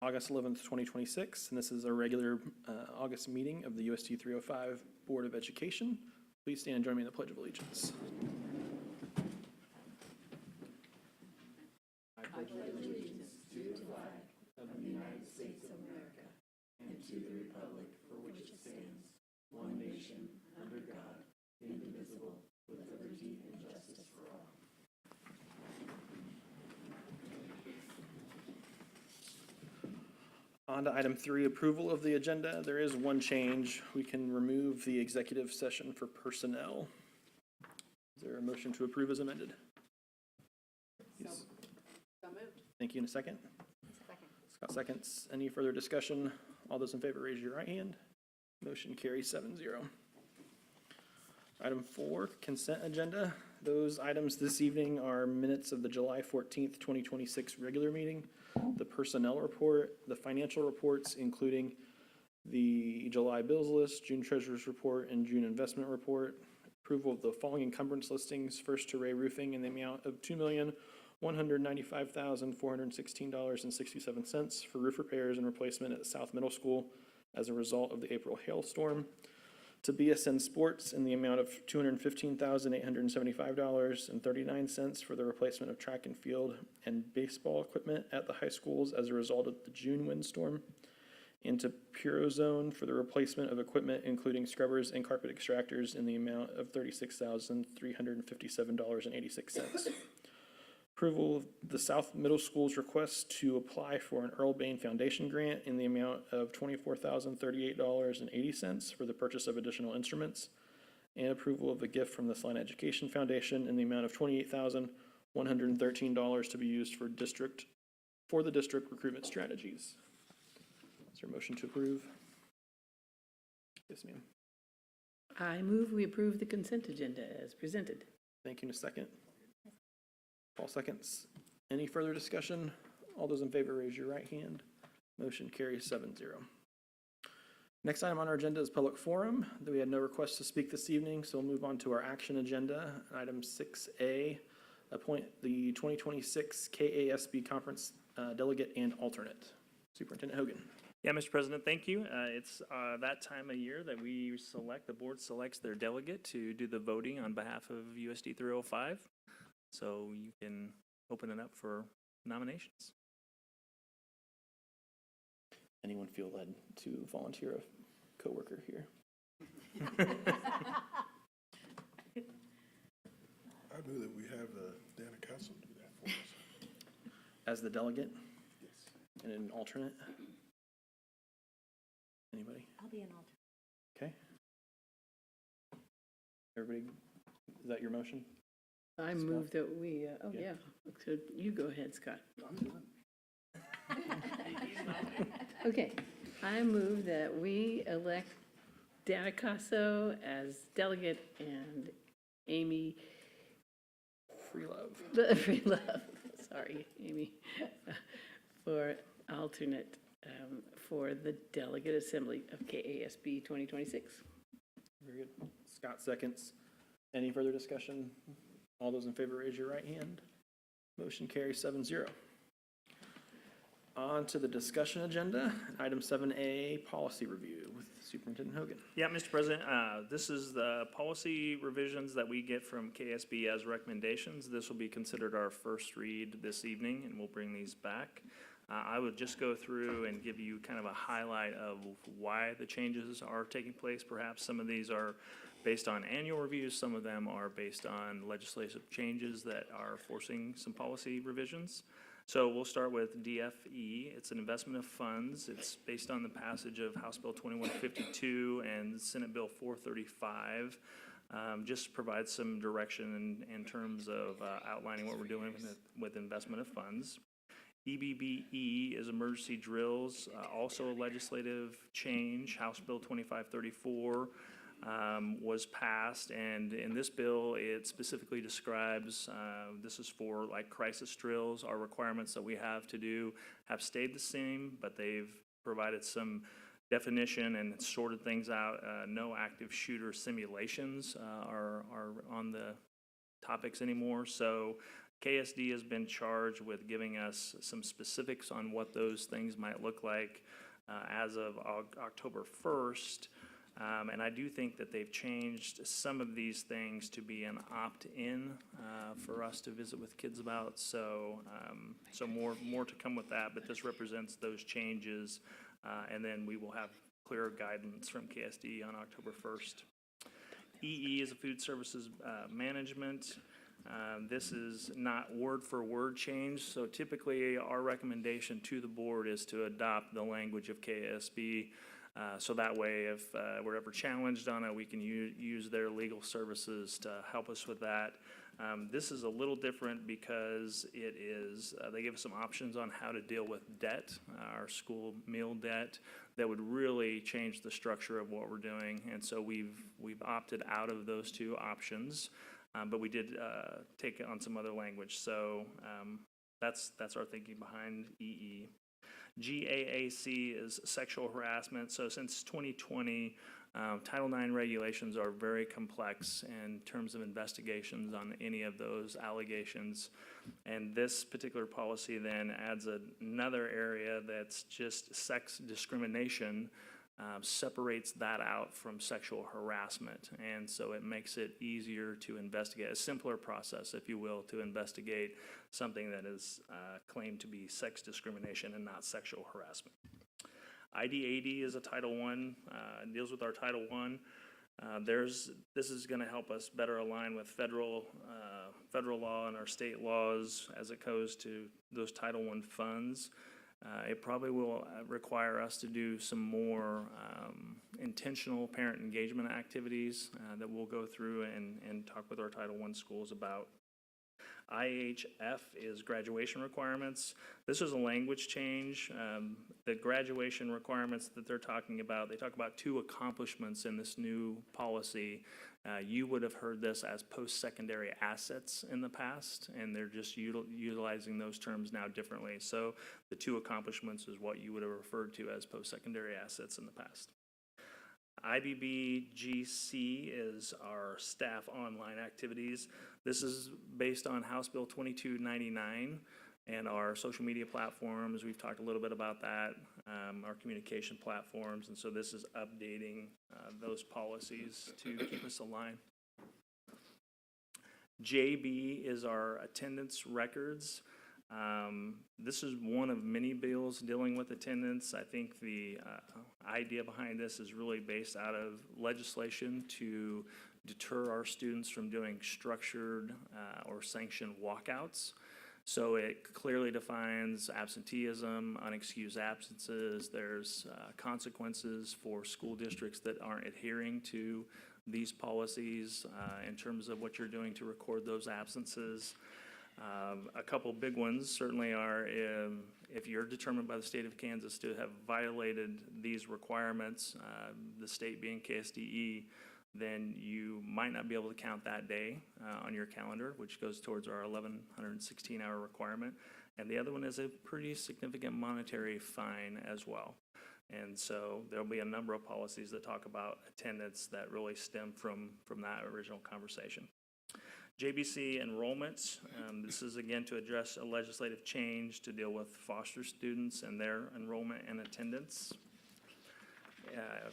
August 11th, 2026, and this is a regular August meeting of the USD 305 Board of Education. Please stand and join me in the Pledge of Allegiance. I pledge allegiance to the flag of the United States of America and to the republic for which it stands, one nation, under God, indivisible, with liberty and justice for all. On to item 3, approval of the agenda. There is one change. We can remove the executive session for personnel. Is there a motion to approve as amended? Yes. So moved. Thank you. In a second. Second. Scott seconds. Any further discussion? All those in favor, raise your right hand. Motion carries 7-0. Item 4, consent agenda. Those items this evening are minutes of the July 14th, 2026 regular meeting, the personnel report, the financial reports, including the July bills list, June treasurer's report, and June investment report, approval of the following encumbrance listings, First to Ray Roofing in the amount of $2,195,416.67 for roof repairs and replacement at South Middle School as a result of the April hailstorm. To BSN Sports in the amount of $215,875.39 for the replacement of track and field and baseball equipment at the high schools as a result of the June windstorm. And to Purozone for the replacement of equipment including scrubbers and carpet extractors in the amount of $36,357.86. Approval of the South Middle School's request to apply for an Earl Bain Foundation grant in the amount of $24,038.80 for the purchase of additional instruments, and approval of a gift from the Salina Education Foundation in the amount of $28,113 to be used for the district recruitment strategies. Is there a motion to approve? Yes, ma'am. I move we approve the consent agenda as presented. Thank you. In a second. Paul seconds. Any further discussion? All those in favor, raise your right hand. Motion carries 7-0. Next item on our agenda is public forum. We had no requests to speak this evening, so we'll move on to our action agenda. Item 6A, appoint the 2026 KASB Conference delegate and alternate. Superintendent Hogan. Yeah, Mr. President, thank you. It's that time of year that the board selects their delegate to do the voting on behalf of USD 305. So you can open it up for nominations. Anyone feel led to volunteer a coworker here? I knew that we have Dana Castle do that for us. As the delegate Yes. and an alternate? Anybody? I'll be an alternate. Okay. Everybody, is that your motion? I Scott? move that we, Yeah. So you go ahead, Scott. I'm done. Okay, I move that we elect Dana Casso as delegate and Amy Freelove. sorry, Amy, for alternate for the delegate assembly of KASB 2026. Very good. Scott seconds. Any further discussion? All those in favor, raise your right hand. Motion carries 7-0. On to the discussion agenda. Item 7A, policy review with Superintendent Hogan. Yeah, Mr. President, this is the policy revisions that we get from KSB as recommendations. This will be considered our first read this evening, and we'll bring these back. I would just go through and give you kind of a highlight of why the changes are taking place. Perhaps some of these are based on annual reviews. Some of them are based on legislative changes that are forcing some policy revisions. So we'll start with DFE. It's an investment of funds. It's based on the passage of House Bill 2152 and Senate Bill 435. Just provides some direction in terms of outlining what we're doing with investment of funds. EBBE is emergency drills, also a legislative change. House Bill 2534 was passed, and in this bill it specifically describes, this is for like crisis drills. Our requirements that we have to do have stayed the same, but they've provided some definition and sorted things out. No active shooter simulations are on the topics anymore. So KSD has been charged with giving us some specifics on what those things might look like as of October 1st. And I do think that they've changed some of these things to be an opt-in for us to visit with kids about. So, so more to come with that, but this represents those changes. And then we will have clearer guidance from KSD on October 1st. EE is a food services management. This is not word for word change. So typically our recommendation to the board is to adopt the language of KSB. So that way, if we're ever challenged on it, we can use their legal services to help us with that. This is a little different because it is, they give us some options on how to deal with debt, our school meal debt, that would really change the structure of what we're doing. And so we've opted out of those two options, but we did take on some other language. So that's our thinking behind EE. GAAC is sexual harassment. So since 2020, Title IX regulations are very complex in terms of investigations on any of those allegations. And this particular policy then adds another area that's just sex discrimination, separates that out from sexual harassment. And so it makes it easier to investigate, a simpler process, if you will, to investigate something that is claimed to be sex discrimination and not sexual harassment. ID80 is a Title I, deals with our Title I. This is going to help us better align with federal law and our state laws as it goes to those Title I funds. It probably will require us to do some more intentional parent engagement activities that we'll go through and talk with our Title I schools about. IHF is graduation requirements. This is a language change. The graduation requirements that they're talking about, they talk about 2 accomplishments in this new policy. You would have heard this as post-secondary assets in the past, and they're just utilizing those terms now differently. So the 2 accomplishments is what you would have referred to as post-secondary assets in the past. IBBGC is our staff online activities. This is based on House Bill 2299 and our social media platforms. We've talked a little bit about that, our communication platforms, and so this is updating those policies to keep us aligned. JB is our attendance records. This is one of many bills dealing with attendance. I think the idea behind this is really based out of legislation to deter our students from doing structured or sanctioned walkouts. So it clearly defines absenteeism, unexcused absences. There's consequences for school districts that aren't adhering to these policies in terms of what you're doing to record those absences. A couple big ones certainly are if you're determined by the state of Kansas to have violated these requirements, the state being KSDE, then you might not be able to count that day on your calendar, which goes towards our 1,116-hour requirement. And the other one is a pretty significant monetary fine as well. And so there'll be a number of policies that talk about attendance that really stem from that original conversation. JBC enrollments, this is again to address a legislative change to deal with foster students and their enrollment and attendance.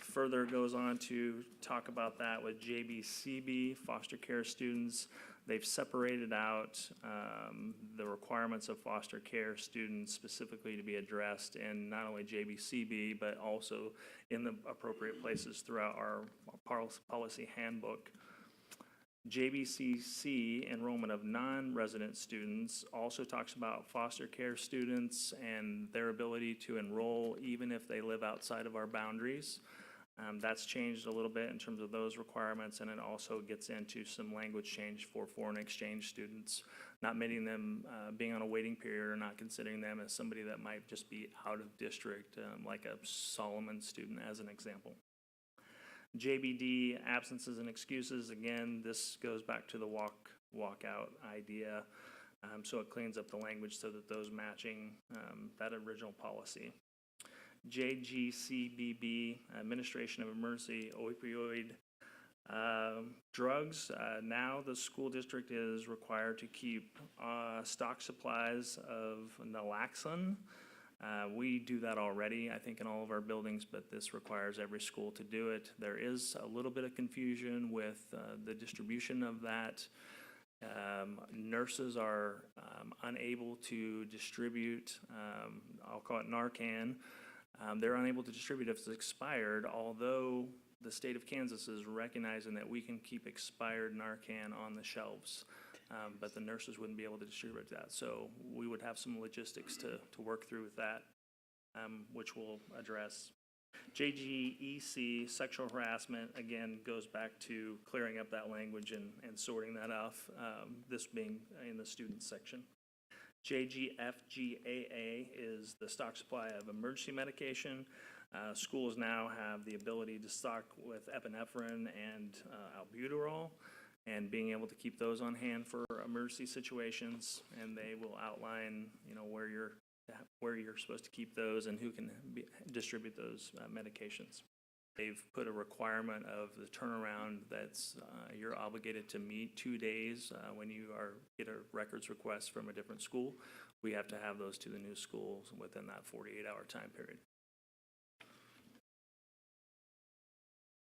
Further goes on to talk about that with JBCB, foster care students. They've separated out the requirements of foster care students specifically to be addressed in not only JBCB, but also in the appropriate places throughout our policy handbook. JBCC, enrollment of non-resident students, also talks about foster care students and their ability to enroll even if they live outside of our boundaries. That's changed a little bit in terms of those requirements, and it also gets into some language change for foreign exchange students, not making them being on a waiting period or not considering them as somebody that might just be out of district, like a Solomon student as an example. JBD, absences and excuses, again, this goes back to the walkout idea. So it cleans up the language so that those matching that original policy. JGCBB, administration of emergency opioid Drugs, now the school district is required to keep stock supplies of naloxone. We do that already, I think, in all of our buildings, but this requires every school to do it. There is a little bit of confusion with the distribution of that. Nurses are unable to distribute, I'll call it Narcan. They're unable to distribute if it's expired, although the state of Kansas is recognizing that we can keep expired Narcan on the shelves, but the nurses wouldn't be able to distribute that. So we would have some logistics to work through with that, which we'll address. JGEC, sexual harassment, again, goes back to clearing up that language and sorting that off, this being in the student section. JGFGAA is the stock supply of emergency medication. Schools now have the ability to stock with epinephrine and albuterol, and being able to keep those on hand for emergency situations, and they will outline, where you're supposed to keep those and who can distribute those medications. They've put a requirement of the turnaround that's you're obligated to meet 2 days when you get a records request from a different school. We have to have those to the new schools within that 48-hour time period.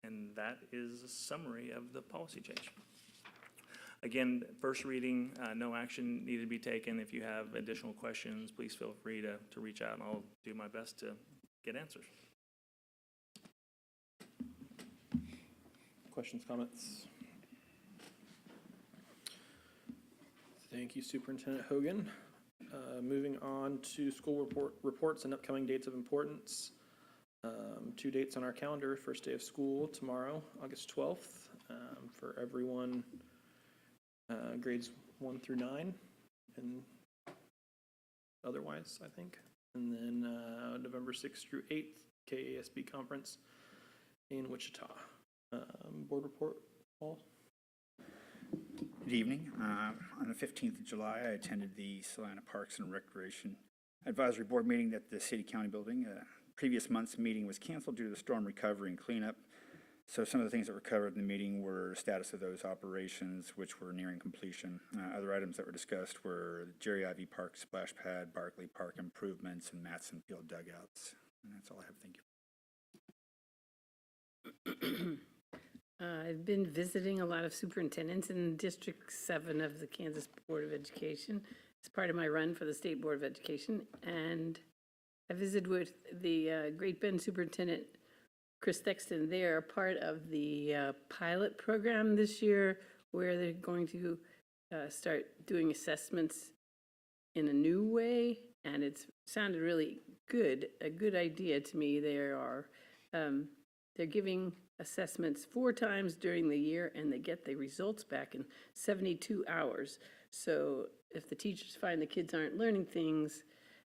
And that is a summary of the policy change. Again, first reading, no action needed to be taken. If you have additional questions, please feel free to reach out, and I'll do my best to get answers. Questions, comments? Thank you, Superintendent Hogan. Moving on to school reports and upcoming dates of importance. 2 dates on our calendar. First day of school tomorrow, August 12th, for everyone, grades 1 through 9, and otherwise, I think. And then November 6th through 8th, KASB conference in Wichita. Board report, Paul? Good evening. On the 15th of July, I attended the Salina Parks and Recreation Advisory Board meeting at the City County Building. Previous month's meeting was canceled due to the storm recovery and cleanup. So some of the things that were covered in the meeting were status of those operations, which were nearing completion. Other items that were discussed were the Jerry Ivy Park splash pad, Barkley Park improvements, and Matson Field dugouts. And that's all I have. Thank you. I've been visiting a lot of superintendents in District 7 of the Kansas Board of Education as part of my run for the State Board of Education. And I visited with the Great Bend Superintendent, Chris Thexton. They are part of the pilot program this year where they're going to start doing assessments in a new way. And it's sounded really good, a good idea to me. They're giving assessments 4 times during the year, and they get the results back in 72 hours. So if the teachers find the kids aren't learning things,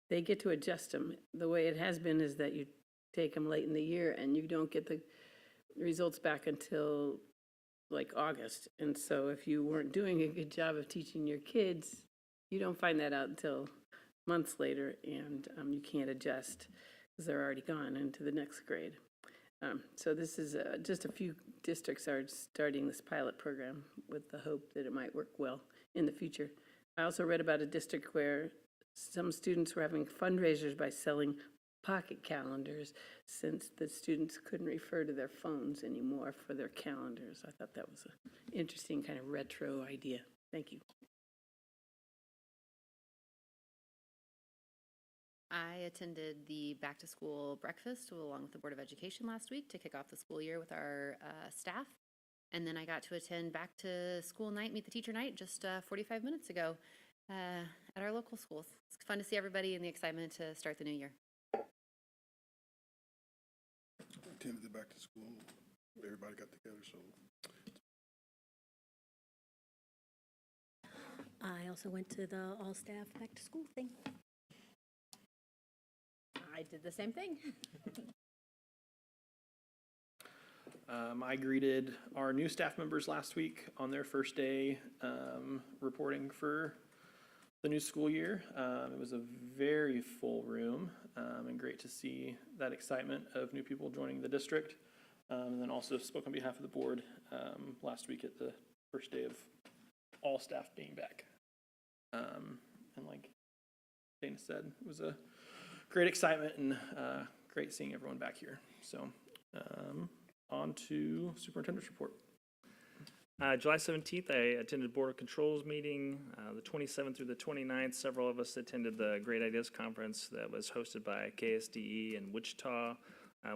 they get to adjust them. The way it has been is that you take them late in the year and you don't get the results back until like August. And so if you weren't doing a good job of teaching your kids, you don't find that out until months later, and you can't adjust because they're already gone into the next grade. So this is just a few districts are starting this pilot program with the hope that it might work well in the future. I also read about a district where some students were having fundraisers by selling pocket calendars since the students couldn't refer to their phones anymore for their calendars. I thought that was an interesting kind of retro idea. Thank you. I attended the back-to-school breakfast along with the Board of Education last week to kick off the school year with our staff. And then I got to attend back-to-school night, meet the teacher night, just 45 minutes ago at our local schools. It's fun to see everybody and the excitement to start the new year. Attended the back to school. Everybody got together, so. I also went to the all-staff back-to-school thing. I did the same thing. I greeted our new staff members last week on their first day reporting for the new school year. It was a very full room and great to see that excitement of new people joining the district. And then also spoke on behalf of the board last week at the first day of all staff being back. And like Dana said, it was a great excitement and great seeing everyone back here. So on to superintendent's report. July 17th, I attended Board of Controls meeting. The 27th through the 29th, several of us attended the Great Ideas Conference that was hosted by KSDE in Wichita.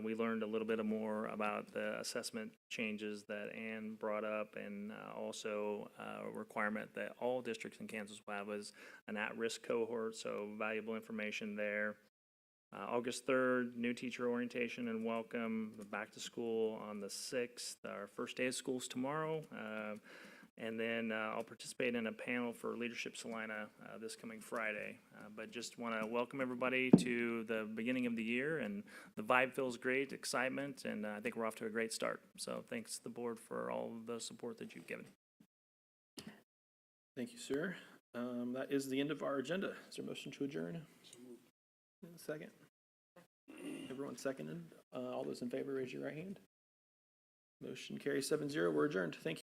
We learned a little bit more about the assessment changes that Ann brought up, and also a requirement that all districts in Kansas will have is an at-risk cohort, so valuable information there. August 3rd, new teacher orientation and welcome, back to school on the 6th. Our first day of school is tomorrow. And then I'll participate in a panel for Leadership Salina this coming Friday. But just want to welcome everybody to the beginning of the year, and the vibe feels great, excitement, and I think we're off to a great start. So thanks to the board for all of the support that you've given. Thank you, sir. That is the end of our agenda. Is there a motion to adjourn? Second. Everyone seconded. All those in favor, raise your right hand. Motion carries 7-0. We're adjourned. Thank you.